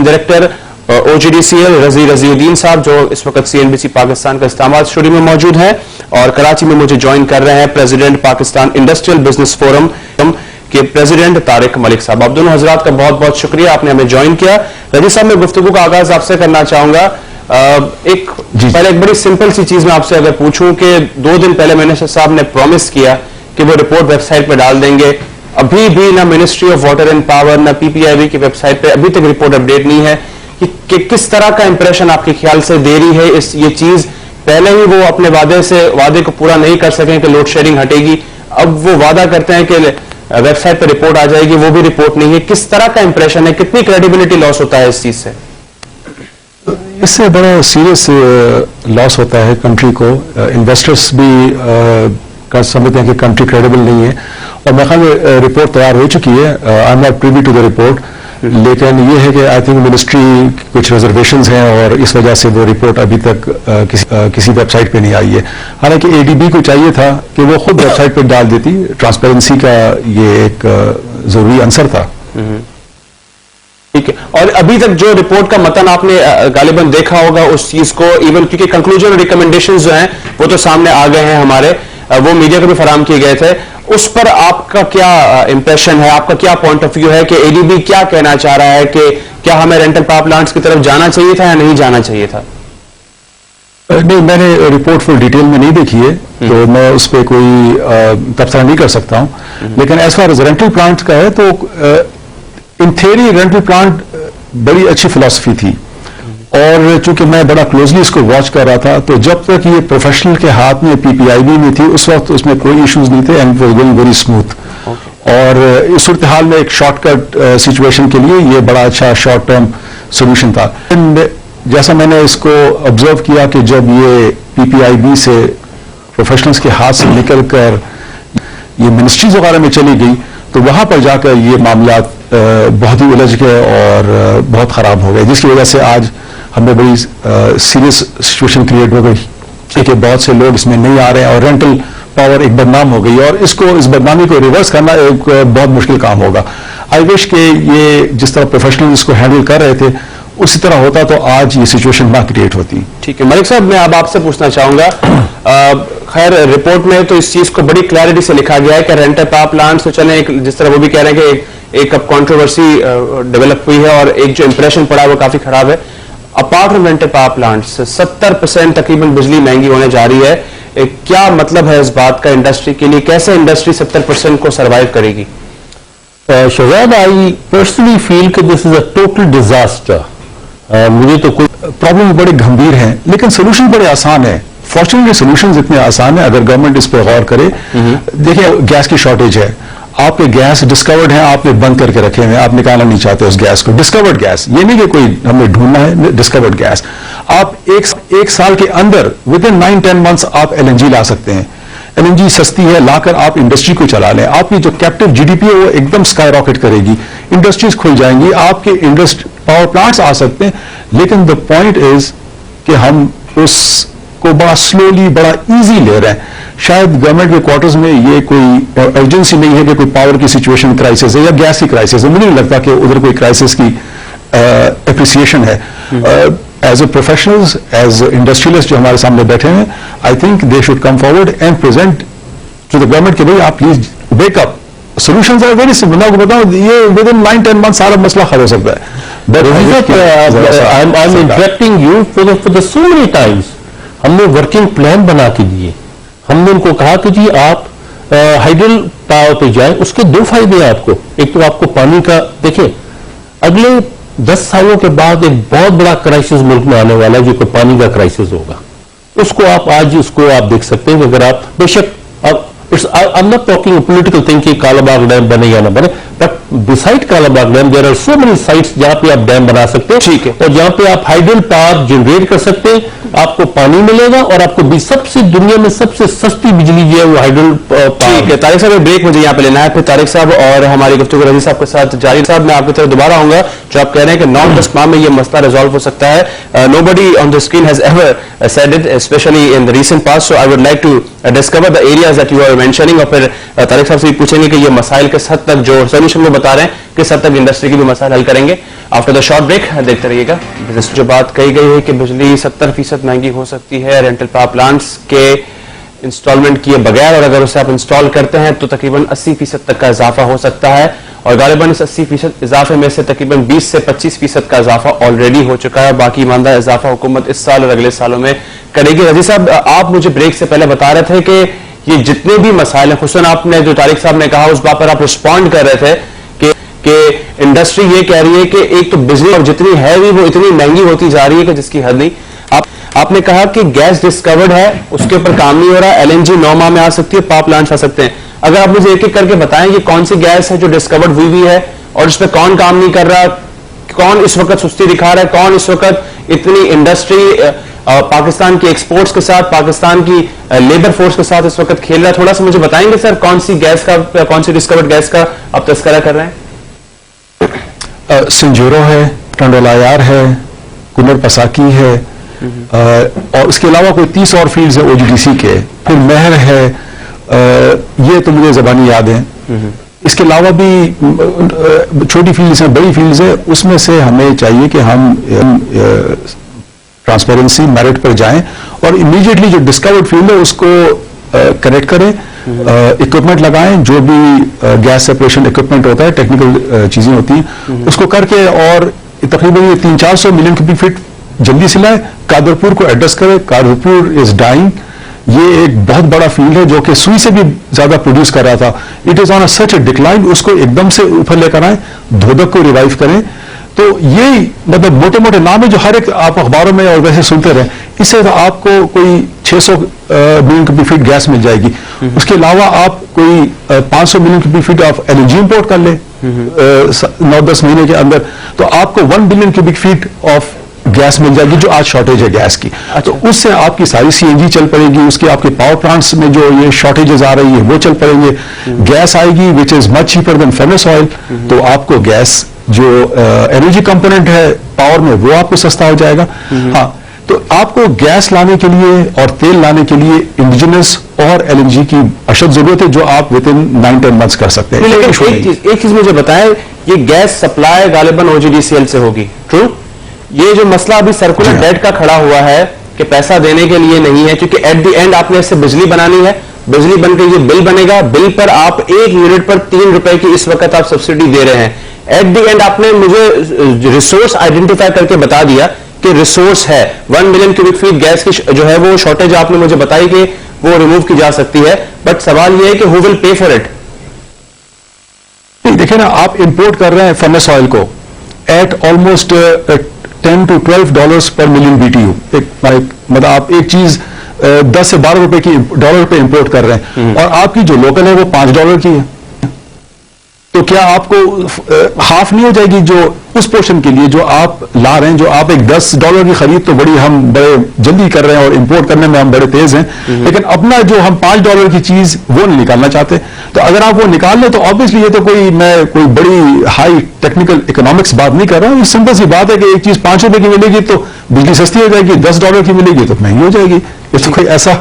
Director OGDCL Raziuddin साहब जो इस वक्त CNBC पाकिस्तान का इस्लामाबाद स्टूडियो में मौजूद हैं, और कराची में मुझे ज्वाइन कर रहे हैं president Pakistan industrial business forum के प्रेसिडेंट तारिक मलिक साहब। आप दोनों हजरात का बहुत बहुत शुक्रिया, आपने हमें ज्वाइन किया। रजी साहब, मैं गुफ्तगू का आगाज आपसे करना चाहूंगा। पहले एक बड़ी सिंपल सी चीज मैं आपसे अगर पूछूं कि 2 दिन पहले मिनिस्टर साहब ने प्रॉमिस किया कि वो रिपोर्ट वेबसाइट पर डाल देंगे, अभी भी ना ministry of water and power ना PPIB की वेबसाइट पे अभी तक रिपोर्ट अपडेट नहीं है। कि किस तरह का इंप्रेशन आपके ख्याल से दे रही है ये चीज? पहले ही वो अपने वादे को पूरा नहीं कर सकें कि लोड शेडिंग हटेगी, अब वो वादा करते हैं कि वेबसाइट पर रिपोर्ट आ जाएगी, वो भी रिपोर्ट नहीं है। किस तरह का इंप्रेशन है, कितनी क्रेडिबिलिटी लॉस होता है इस चीज से? इससे बड़ा सीरियस लॉस होता है कंट्री को। इन्वेस्टर्स भी समझते हैं कि कंट्री क्रेडिबल नहीं है, और मेरे ख्याल में रिपोर्ट तैयार हो चुकी है। I am not privy to the report, लेकिन ये है कि आई थिंक मिनिस्ट्री कुछ रिजर्वेशंस हैं और इस वजह से वो रिपोर्ट अभी तक किसी वेबसाइट पे नहीं आई है। हालांकि ADB को चाहिए था कि वो खुद वेबसाइट पे डाल देती, ट्रांसपेरेंसी का ये एक जरूरी आंसर था। ठीक है, और अभी तक जो रिपोर्ट का मतन आपने गालिबन देखा होगा उस चीज को, इवन क्योंकि कंक्लूजन और रिकमेंडेशंस जो हैं वो तो सामने आ गए हैं हमारे, वो मीडिया को भी फराहम किए गए थे, उस पर आपका क्या इंप्रेशन है, आपका क्या पॉइंट ऑफ व्यू है कि ADB क्या कहना चाह रहा है कि क्या हमें रेंटल पावर प्लांट्स की तरफ जाना चाहिए था या नहीं जाना चाहिए था? नहीं, मैंने रिपोर्ट फुल डिटेल में नहीं देखी है, तो मैं उस पर कोई तबसरा नहीं कर सकता हूं। लेकिन as far as rental plants का है तो इन थियरी रेंटल प्लांट बड़ी अच्छी फिलॉसफी थी, और चूंकि मैं बड़ा क्लोजली इसको वॉच कर रहा था, तो जब तक ये प्रोफेशनल के हाथ में PPIB में थी उस वक्त उसमें कोई इश्यूज नहीं थे, and was going very smooth. और इस सूरत हाल में एक शॉर्टकट सिचुएशन के लिए ये बड़ा अच्छा शॉर्ट टर्म सोल्यूशन था। एंड जैसा मैंने इसको ऑब्जर्व किया कि जब ये PPIB से प्रोफेशनल्स के हाथ से निकल कर ये मिनिस्ट्रीज वगैरह में चली गई, तो वहां पर जाकर ये मामला बहुत ही उलझ गए और बहुत खराब हो गए, जिसकी वजह से आज हमें बड़ी सीरियस सिचुएशन क्रिएट हो गई कि बहुत से लोग इसमें नहीं आ रहे हैं और रेंटल पावर एक बदनाम हो गई, और इस बदनामी को रिवर्स करना एक बहुत मुश्किल काम होगा। आई विश कि ये जिस तरह प्रोफेशनल इसको हैंडल कर रहे थे उसी तरह होता तो आज ये सिचुएशन ना क्रिएट होती। ठीक है मलिक साहब, मैं अब आपसे पूछना चाहूंगा, खैर रिपोर्ट में तो इस चीज को बड़ी क्लैरिटी से लिखा गया है कि रेंटल पावर प्लांट्स तो चले, जिस तरह वो भी कह रहे हैं कि एक अब कंट्रोवर्सी डेवलप हुई है और एक जो इंप्रेशन पड़ा है वो काफी खराब है। Apart from rental power plants 70% तकरीबन बिजली महंगी होने जा रही है। क्या मतलब है इस बात का इंडस्ट्री के लिए? कैसे इंडस्ट्री 70% को सर्वाइव करेगी? शहजाद, आई पर्सनली फील कि this is a total disaster. मुझे तो कोई प्रॉब्लम बड़े गंभीर हैं, लेकिन सोल्यूशन बड़े आसान है। फॉर्चुनेटली सोल्यूशन इतने आसान है अगर गवर्नमेंट इस पर गौर करे। देखिए, गैस की शॉर्टेज है, आपके गैस डिस्कवर्ड है, आपने बंद करके रखे हैं, आप निकालना नहीं चाहते उस गैस को। डिस्कवर्ड गैस, ये नहीं कि कोई हमें ढूंढना है, डिस्कवर्ड गैस। आप एक साल के अंदर विद इन 9-10 मंथ्स आप LNG ला सकते हैं। LNG सस्ती है, लाकर आप इंडस्ट्री को चला लें, आपकी जो कैप्टिव GDP है वो एकदम स्काई रॉकेट करेगी, इंडस्ट्रीज खुल जाएंगी, आपके पावर प्लांट्स आ सकते हैं। लेकिन द पॉइंट इज कि हम उसको बड़ा स्लोली, बड़ा इजी ले रहे हैं। शायद गवर्नमेंट के क्वार्टर्स में ये कोई अर्जेंसी नहीं है कि कोई पावर की सिचुएशन क्राइसिस है या गैस की क्राइसिस है। मुझे नहीं लगता कि उधर कोई क्राइसिस की एप्रिसिएशन है। As a professionals, as industrialist जो हमारे सामने बैठे हैं, I think they should come forward and present to the government कि भाई आप please wake up. Solutions are very simple. मैं आपको बताऊं, ये विद इन 9-10 मंथ सारा मसला हल हो सकता है। I'm interrupting you for the so many times. हमने वर्किंग प्लान बना के दिए, हमने उनको कहा कि जी आप हाइडल पावर पे जाएं। उसके 2 फायदे हैं आपको। एक तो आपको पानी का, देखिए अगले 10 सालों के बाद एक बहुत बड़ा क्राइसिस मुल्क में आने वाला है, जो कि पानी का क्राइसिस होगा। उसको आप आज उसको आप देख सकते हैं कि अगर आप बेशक I'm not talking a political thing कि कालाबाग डैम बने या ना बने, but beside Kalabagh dam there are so many sites जहां पे आप डैम बना सकते हैं। ठीक है, और जहां पे आप हाइडल पावर जनरेट कर सकते हैं, आपको पानी मिलेगा और आपको सबसे दुनिया में सबसे सस्ती बिजली जो है वो हाइडल पावर। ठीक है तारिक साहब, ब्रेक मुझे यहाँ पे लेना है, फिर तारिक साहब और हमारी गुफ्तगू रजी साहब के साथ जारी। साहब, मैं आपकी तरफ दोबारा आऊंगा, जो आप कह रहे हैं कि 9-10 माह में ये मसला रिजॉल्व हो सकता है। Nobody on the screen has ever said it, specially in the recent past, so I would like to discover the areas that you are mentioning, और फिर तारिक साहब से भी पूछेंगे कि ये मसाइल किस हद तक जो سولوشن وہ بتا رہے ہیں کہ سب تک انڈسٹری کی بھی مسائل حل کریں گے. آفٹر دا شارٹ بریک دیکھتے رہیے گا. جو بات کہی گئی ہے کہ بجلی 70% مہنگی ہو سکتی ہے رینٹل پاور پلانٹس کے انسٹالمنٹ کیے بغیر, اور اگر اسے آپ انسٹال کرتے ہیں تو تقریباً 80% تک کا اضافہ ہو سکتا ہے, اور غالباً اس 80% اضافے میں سے تقریباً 20 سے 25% کا اضافہ آلریڈی ہو چکا ہے. باقی ایماندار اضافہ حکومت اس سال اور اگلے سالوں میں کرے گی. رضی صاحب, آپ مجھے بریک سے پہلے بتا رہے تھے کہ یہ جتنے بھی مسائل ہیں, خصوصاً آپ نے جو طارق صاحب نے کہا اس بات پر آپ رسپونڈ کر رہے تھے کہ انڈسٹری یہ کہہ رہی ہے کہ ایک تو بجلی اور جتنی ہے بھی وہ اتنی مہنگی ہوتی جا رہی ہے کہ جس کی حد نہیں. آپ نے کہا کہ گیس ڈسکورڈ ہے, اس کے اوپر کام نہیں ہو رہا, LNG 9 ماہ میں آ سکتی ہے, پاور پلانٹس آ سکتے ہیں. اگر آپ مجھے ایک ایک کر کے بتائیں یہ کون سی گیس ہے جو ڈسکورڈ ہوئی ہے اور اس پہ کون کام نہیں کر رہا, کون اس وقت سستی دکھا رہا ہے, کون اس وقت اتنی انڈسٹری پاکستان کی ایکسپورٹس کے ساتھ, پاکستان کی لیبر فورس کے ساتھ اس وقت کھیل رہا ہے. تھوڑا سا مجھے بتائیں گے سر کون سی گیس کا, کون سی ڈسکورڈ گیس کا آپ تذکرہ کر رہے ہیں؟ سنجورو ہے, ٹنڈول آیار ہے, کنر پساکی ہے, اور اس کے علاوہ کوئی 30 اور فیلڈز ہیں OGDC کے, پھر مہر ہے, یہ تو مجھے زبانی یاد ہے. اس کے علاوہ بھی چھوٹی فیلڈز ہیں, بڑی فیلڈز ہیں. اس میں سے ہمیں چاہیے کہ ہم ٹرانسپیرنسی میرٹ پر جائیں اور امیڈیٹلی جو ڈسکورڈ فیلڈ ہے اس کو کنیکٹ کریں, اکوپمنٹ لگائیں, جو بھی گیس سیپریشن اکوپمنٹ ہوتا ہے, ٹیکنیکل چیزیں ہوتی ہیں, اس کو کر کے اور تقریباً 300-400 ملین کیوبک فٹ جلدی سے لائیں. کادرپور کو ایڈریس کریں. کادرپور از ڈائنگ, یہ ایک بہت بڑا فیلڈ ہے جو کہ سوئی سے بھی زیادہ پروڈیوس کر رہا تھا. It is on such a decline. اس کو ایک دم سے اوپر لے کر آئیں, دھودک کو ریوائیو کریں. تو یہ مطلب موٹے موٹے نام ہے جو ہر ایک آپ اخباروں میں اور ویسے سنتے رہیں. اس سے آپ کو کوئی 600 ملین کیوبک فٹ گیس مل جائے گی. اس کے علاوہ آپ کوئی 500 million cubic feet of LNG import کر لیں 9-10 مہینے کے اندر, تو آپ کو 1 billion cubic feet of gas مل جائے گی جو آج شارٹیج ہے گیس کی. تو اس سے آپ کی ساری CNG چل پڑے گی. اس کے آپ کے پاور پلانٹس میں جو یہ شارٹیجز آ رہی ہے وہ چل پڑیں گے. گیس آئے گی which is much cheaper than furnace oil. تو آپ کو گیس جو انرجی کمپوننٹ ہے پاور میں وہ آپ کو سستا ہو جائے گا. ہاں, تو آپ کو گیس لانے کے لیے اور تیل لانے کے لیے انڈیجنس اور LNG کی اشد ضرورت ہے جو آپ ود ان 9-10 منتھس کر سکتے ہیں. ایک چیز مجھے بتائیں, یہ گیس سپلائی غالباً OGDCL سے ہوگی, ٹرو؟ یہ جو مسئلہ ابھی سرکولر ڈیٹ کا کھڑا ہوا ہے کہ پیسہ دینے کے لیے نہیں ہے, کیونکہ ایٹ دی اینڈ آپ نے اس سے بجلی بنانی ہے, بجلی بن کے یہ بل بنے گا, بل پر آپ 1 یونٹ پر 3 روپے کی اس وقت آپ سبسڈی دے رہے ہیں. ایٹ دی اینڈ آپ نے مجھے ریسورس آئیڈینٹیفائی کر کے بتا دیا کہ ریسورس ہے 1 ملین کیوبک فٹ گیس کی جو ہے وہ شارٹیج آپ نے مجھے بتائی کہ وہ ریموو کی جا سکتی ہے. بٹ سوال یہ ہے کہ ہو ول پے فار اٹ؟ دیکھیں نا, آپ امپورٹ کر رہے ہیں فرنس آئل کو ایٹ آلموسٹ $10 to $12 پر ملین BTU. مطلب آپ ایک چیز 10 سے 12 روپے کی ڈالر پہ امپورٹ کر رہے ہیں, اور آپ کی جو لوکل ہے وہ $5 کی ہے. تو کیا آپ کو ہاف نہیں ہو جائے گی جو اس پورشن کے لیے جو آپ لا رہے ہیں؟ جو آپ ایک $10 کی خرید تو ہم بڑے جلدی کر رہے ہیں اور امپورٹ کرنے میں ہم بڑے تیز ہیں, لیکن اپنا جو ہم $5 کی چیز وہ نہیں نکالنا چاہتے. تو اگر آپ وہ نکال لیں تو آبویسلی یہ تو میں کوئی بڑی ہائی ٹیکنیکل اکنامکس بات نہیں کر رہا ہوں. یہ سمپل سی بات ہے کہ ایک چیز 5 روپے کی ملے گی تو بجلی سستی ہو جائے گی, $10 کی ملے گی تو مہنگی ہو جائے گی. اس کوئی ایسا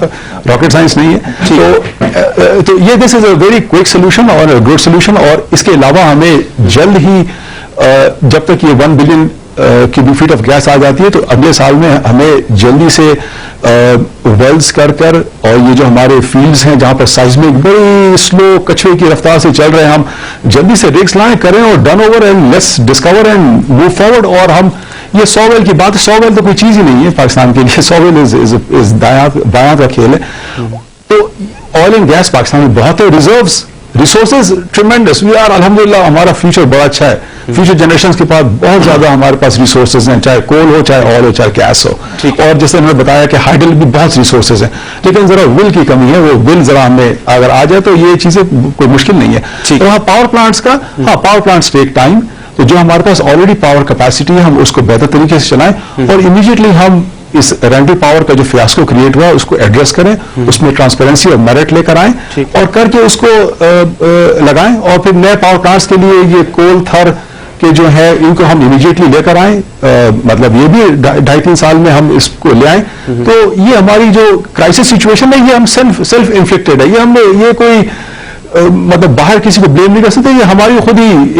راکٹ سائنس نہیں ہے. تو یہ دس از اے ویری کوئک سولوشن اور گڈ سولوشن. اور اس کے علاوہ ہمیں جلد ہی جب تک یہ 1 billion cubic feet of gas آ جاتی ہے تو اگلے سال میں ہمیں جلدی سے ویلز کر اور یہ جو ہمارے فیلڈز ہیں جہاں پر سائزمک بڑی سلو کچھوے کی رفتار سے چل رہے ہیں, ہم جلدی سے رگس لائیں کریں اور done over and let's discover and move forward. اور ہم یہ 100 ویل کی بات, 100 ویل تو کوئی چیز ہی نہیں ہے پاکستان کے لیے. 100 ویل از دایات کا کھیل ہے. تو آئل اینڈ گیس پاکستان میں بہت ہے, ریسورسز ٹریمینڈس. وی آر الحمدللہ, ہمارا فیوچر بڑا اچھا ہے. فیوچر جنریشنز کے پاس بہت زیادہ ہمارے پاس ریسورسز ہیں, چاہے کول ہو, چاہے آئل ہو, چاہے گیس ہو. اور جیسے میں نے بتایا کہ ہائیڈل بھی بہت ریسورسز ہیں, لیکن ذرا ول کی کمی ہے. وہ ول ذرا ہمیں اگر آ جائے تو یہ چیزیں کوئی مشکل نہیں ہے. تو وہاں پاور پلانٹس کا, پاور پلانٹس ٹیک ٹائم. تو جو ہمارے پاس آلریڈی پاور کیپیسٹی ہے ہم اس کو بہتر طریقے سے چلائیں اور امیڈیٹلی ہم اس رینٹل پاور کا جو فیاسکو کریٹ ہوا اس کو ایڈریس کریں, اس میں ٹرانسپیرنسی اور میرٹ لے کر آئیں اور کر کے اس کو لگائیں. اور پھر نئے پاور پلانٹس کے لیے یہ کول تھر کے جو ہے ان کو ہم امیڈیٹلی لے کر آئیں. مطلب یہ بھی 2.5-3 سال میں ہم اس کو لے آئیں. تو یہ ہماری جو کرائسس سچویشن ہے یہ ہم سیلف انفلکٹڈ ہے. یہ کوئی मतलब बाहर किसी को ब्लेम नहीं कर सकते, ये हमारी खुद ही